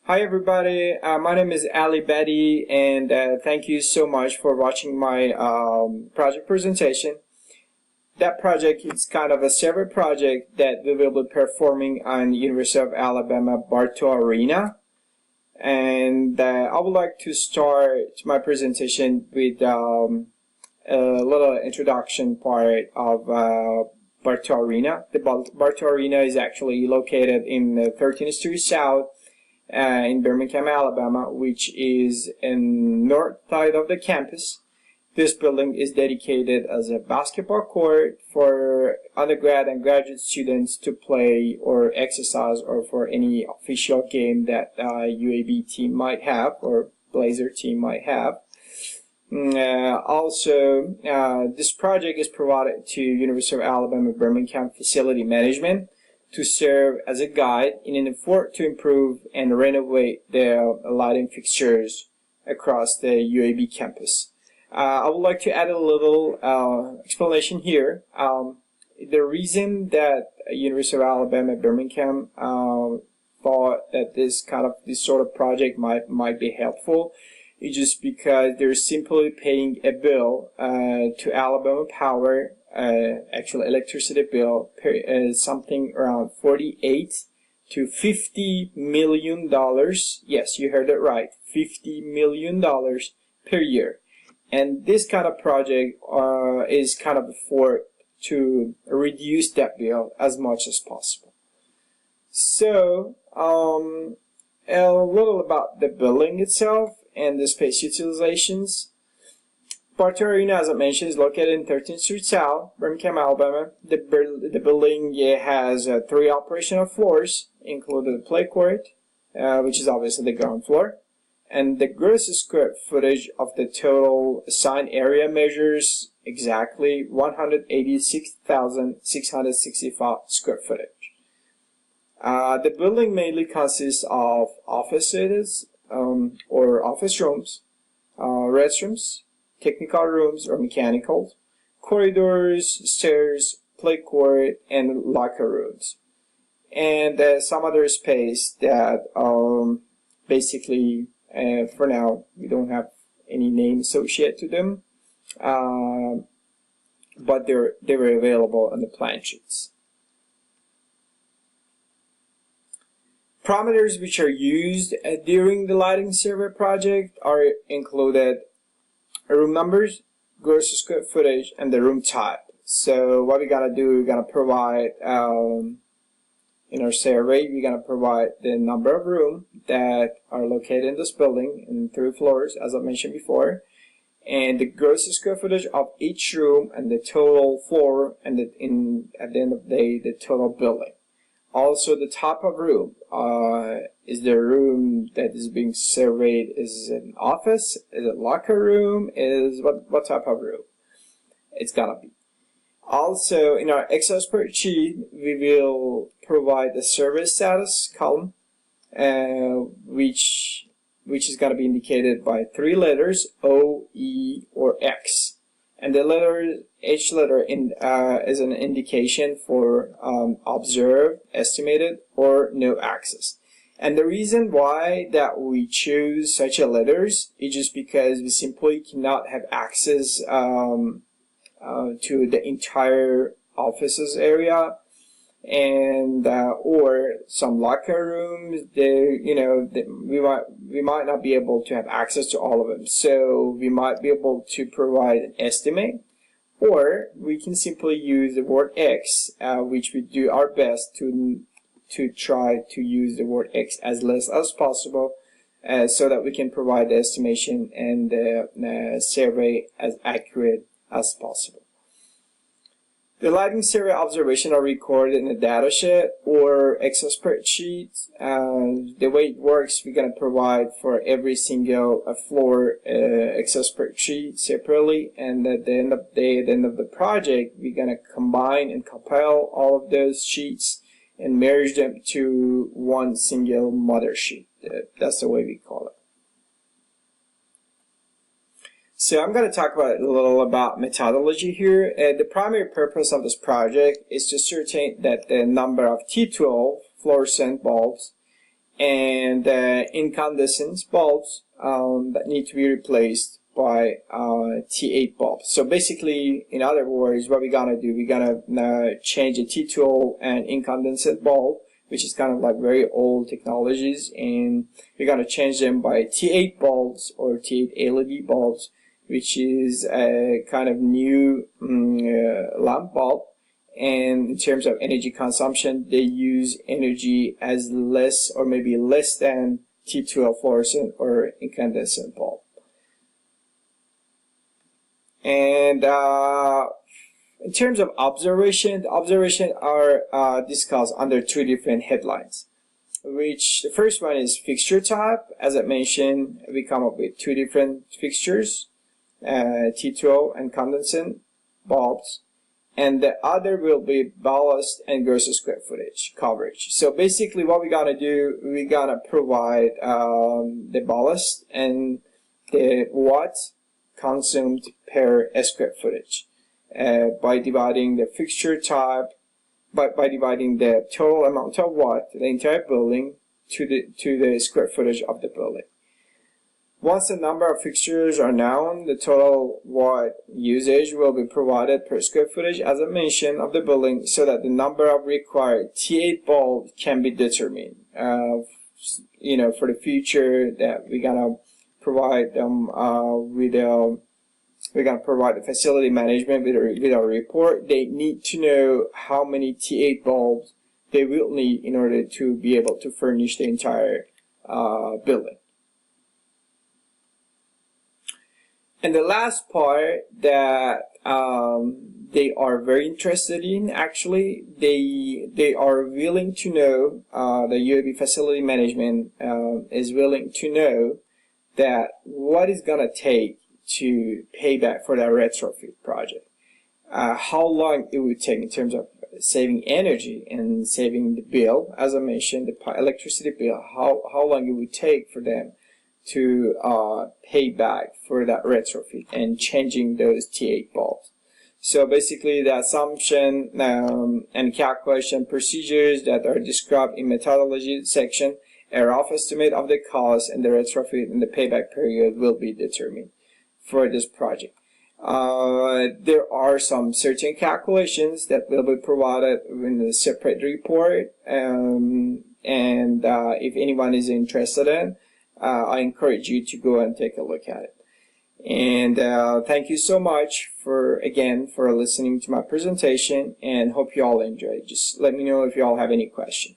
Hi everybody, my name is Badiee, and thank you so much for watching my project presentation. That project is kind of a server project that we will be performing on University of Alabama Bartow Arena. And I would like to start my presentation with a little introduction part of Bartow Arena. The Bartow Arena is actually located in 13th Street South in Birmingham, Alabama, which is in north side of the campus. This building is dedicated as a basketball court for undergrad and graduate students to play or exercise, or for any official game that UAB team might have or Blazer team might have. Also, this project is provided to University of Alabama Birmingham Facility Management to serve as a guide in an effort to improve and renovate the lighting fixtures across the UAB campus. I would like to add a little explanation here. The reason that University of Alabama Birmingham thought that this sort of project might be helpful is just because they're simply paying a bill to Alabama Power. Actual electricity bill something around $48 to $50 million. Yes, you heard it right, $50 million per year. And this kind of project is kind of for to reduce that bill as much as possible. So a little about the building itself and the space utilizations. Bartow Arena, as I mentioned, is located in 13th Street South, Birmingham, Alabama. The building has 3 operational floors, including the play court, which is obviously the ground floor. And the gross square footage of the total assigned area measures exactly 186,665 square footage. The building mainly consists of offices or office rooms, restrooms, technical rooms or mechanicals, corridors, stairs, play court, and locker rooms. And some other space that basically, for now, we don't have any name associated to them, but they were available on the plan sheets. Parameters which are used during the lighting survey project are included room numbers, gross square footage, and the room type. So what we're gonna do, we're gonna provide in our survey, we're gonna provide the number of rooms that are located in this building in 3 floors, as I mentioned before, and the gross square footage of each room and the total floor, and at the end of the day, the total building. Also, the type of room. Is the room that is being surveyed, is it an office? Is it locker room? Is what type of room it's gonna be? Also, in our Excel spreadsheet, we will provide the survey status column, which is gonna be indicated by 3 letters, O, E, or X. And the letter, each letter is an indication for observed, estimated, or no access. And the reason why that we choose such a letters is just because we simply cannot have access to the entire offices area, and or some locker rooms. We might not be able to have access to all of them. So we might be able to provide an estimate, or we can simply use the word X, which we do our best to try to use the word X as less as possible, so that we can provide the estimation and the survey as accurate as possible. The lighting survey observation are recorded in a data sheet or Excel spreadsheet. The way it works, we're going to provide for every single floor Excel spreadsheet separately, and at the end of the day, at the end of the project, we're going to combine and compile all of those sheets and merge them to one single mother sheet. That's the way we call it. So I'm going to talk a little about methodology here. The primary purpose of this project is to ascertain that the number of T12 fluorescent bulbs and incandescent bulbs that need to be replaced by T8 bulbs. So basically, in other words, what we're gonna do, we're gonna change the T12 and incandescent bulb, which is kind of like very old technologies, and we're gonna change them by T8 bulbs or T8 LED bulbs, which is a kind of new lamp bulb. And in terms of energy consumption, they use energy as less or maybe less than T12 fluorescent or incandescent bulb. And in terms of observation, the observations are discussed under two different headlines. Which the first one is fixture type. As I mentioned, we come up with two different fixtures, T12 and incandescent bulbs. And the other will be ballast and gross square footage coverage. So basically what we're gonna do, we're gonna provide the ballast and the watts consumed per square footage by dividing the fixture type, by dividing the total amount of watt, the entire building, to the square footage of the building. Once the number of fixtures are known, the total watt usage will be provided per square footage, as I mentioned, of the building, so that the number of required T8 bulbs can be determined. For the future, that we're gonna provide them we're gonna provide the facility management with a report. They need to know how many T8 bulbs they will need in order to be able to furnish the entire building. And the last part that they are very interested in, actually, they are willing to know, the UAB facility management is willing to know that what is going to take to pay back for that retrofit project. How long it would take in terms of saving energy and saving the bill, as I mentioned, the electricity bill, how long it would take for them to pay back for that retrofit and changing those T8 bulbs. So basically the assumption and calculation procedures that are described in methodology section, a rough estimate of the cost and the retrofit and the payback period will be determined for this project. There are some certain calculations that will be provided in a separate report, and if anyone is interested in, I encourage you to go and take a look at it. And thank you so much for listening to my presentation, and hope you all enjoyed. Just let me know if you all have any questions.